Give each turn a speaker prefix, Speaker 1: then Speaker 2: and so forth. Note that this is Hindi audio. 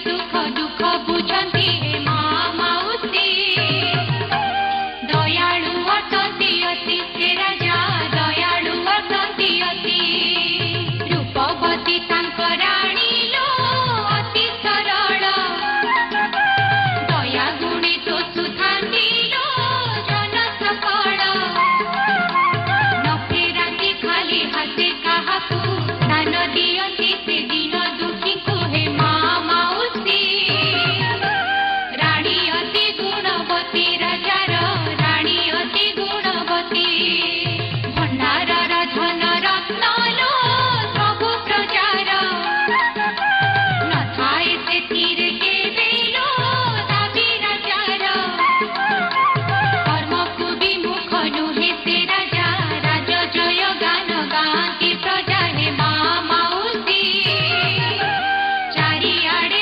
Speaker 1: सुख दुख बुझती हे माँ माउसी दयालु अटंती अति हे राजा दयालु अटंती अति रूपवती तांक राणी लो अति सरल दया गुणे तो सुधांती लो जन सकल न फेराती खाली हाथे काहाकू दान दियती से दिन दुखी को हे माँ माउसी राणी अति गुणवती राजार राणी अति गुणवती भंडारर धन रत्न लो सबु प्रजार न थाए से